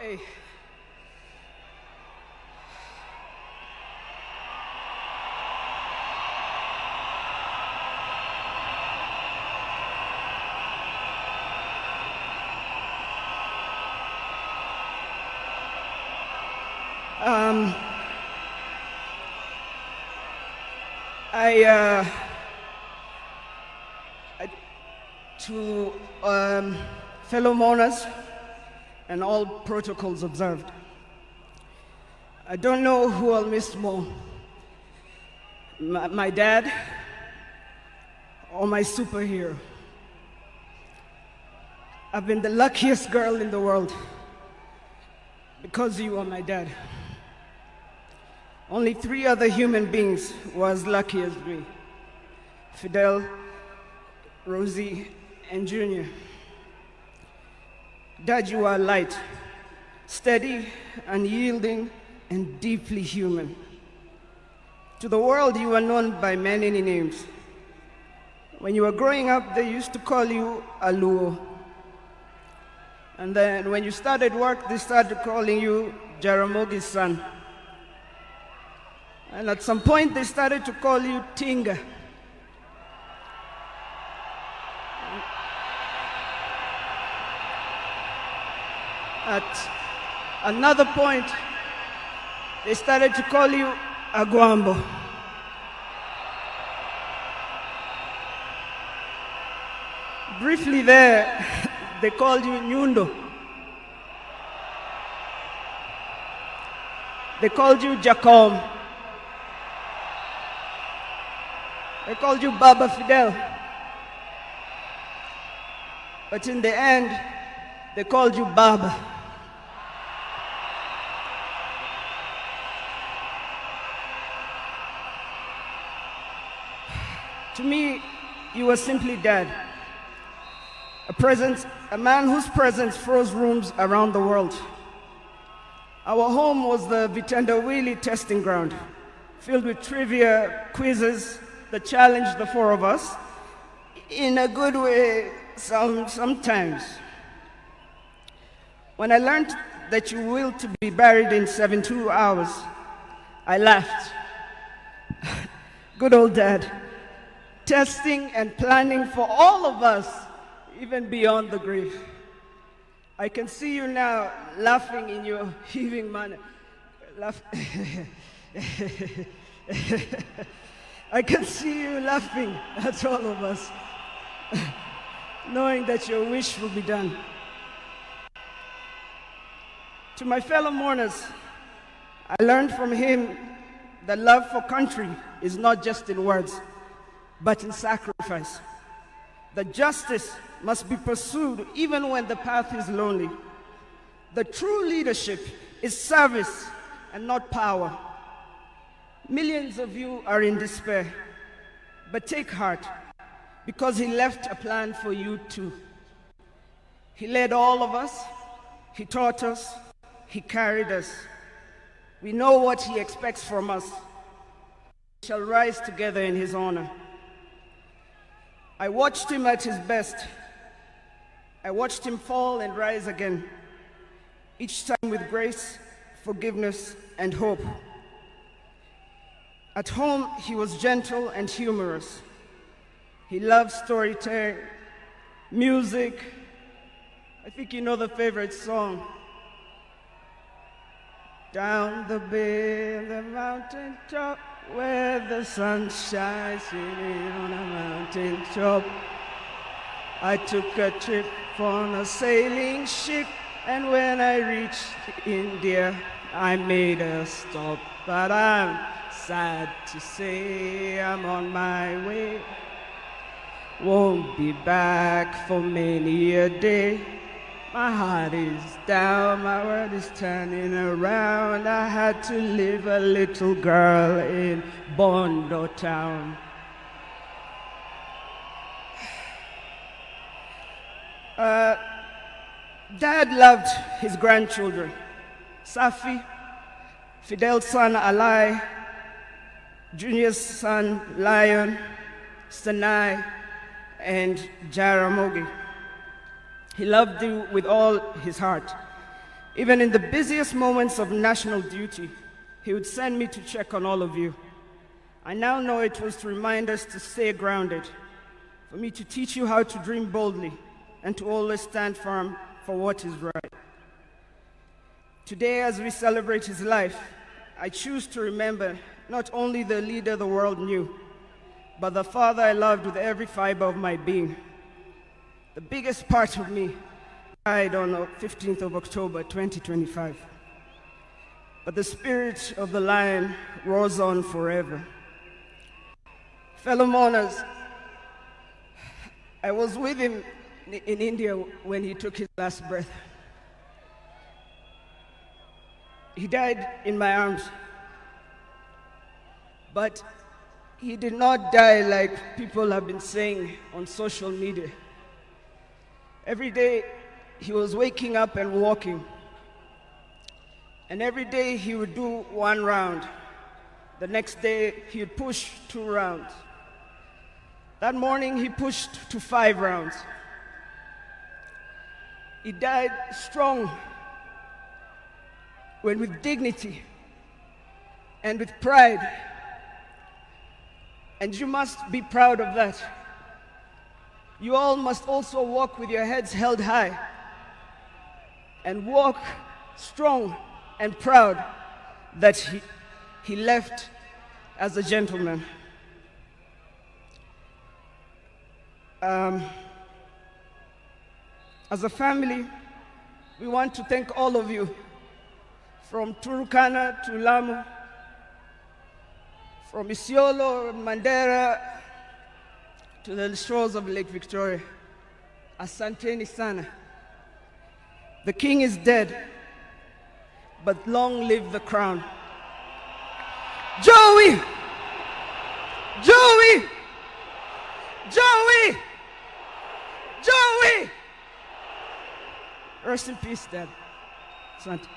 Okay. Um, I, to fellow mourners and all protocols observed, I don't know who I'll miss more, my dad or my superhero. I've been the luckiest girl in the world because you are my dad. Only 3 other human beings were as lucky as me: Fidel, Rosie, and Junior. Dad, you are light, steady, unyielding, and deeply human. To the world, you are known by many names. When you were growing up, they used to call you Aluo. And then when you started work, they started calling you Jaramogi's son. And at some point, they started to call you Tinga. At another point, they started to call you Aguambo. Briefly there, they called you Nyundo. They called you Jacom. They called you Baba Fidel. But in the end, they called you Baba. To me, you were simply Dad. A man whose presence froze rooms around the world. Our home was the Vitendawili testing ground, filled with trivia, quizzes that challenged the 4 of us, in a good way sometimes. When I learned that you willed to be buried in 72 hours, I laughed. Good old Dad, testing and planning for all of us, even beyond the grave. I can see you now laughing in your heaving manner. I can see you laughing at all of us, knowing that your wish will be done. To my fellow mourners, I learned from him that love for country is not just in words, but in sacrifice. That justice must be pursued even when the path is lonely. The true leadership is service and not power. Millions of you are in despair, but take heart, because he left a plan for you too. He led all of us, he taught us, he carried us. We know what he expects from us. We shall rise together in his honor. I watched him at his best. I watched him fall and rise again, each time with grace, forgiveness, and hope. At home, he was gentle and humorous. He loved storytelling, music. I think you know the favorite song. Down the bay, the mountain top, where the sun shines on a mountain top. I took a trip on a sailing ship, and when I reached India, I made a stop. But I'm sad to say I'm on my way. Won't be back for many a day. My heart is down, my world is turning around. I had to leave a little girl in Bondo town. Dad loved his grandchildren. Safi, Fidel's son Alai, Junior's son Lion, Sanai, and Jaramogi. He loved you with all his heart. Even in the busiest moments of national duty, he would send me to check on all of you. I now know it was to remind us to stay grounded, for me to teach you how to dream boldly, and to always stand firm for what is right. Today, as we celebrate his life, I choose to remember not only the leader the world knew, but the father I loved with every fiber of my being. The biggest part of me died on the 15th of October, 2025. But the spirit of the lion roars on forever. Fellow mourners, I was with him in India when he took his last breath. He died in my arms. But he did not die like people have been saying on social media. Every day he was waking up and walking. And every day he would do 1 round. The next day he would push 2 rounds. That morning he pushed to 5 rounds. He died strong, when with dignity and with pride. And you must be proud of that. You all must also walk with your heads held high and walk strong and proud that he left as a gentleman. As a family, we want to thank all of you, from Turkana to Lamu, from Isiolo, Mandera, to the shores of Lake Victoria. Asanteni sana. The king is dead, but long live the crown. Joey! Joey! Joey! Joey! Rest in peace, Dad. Asante.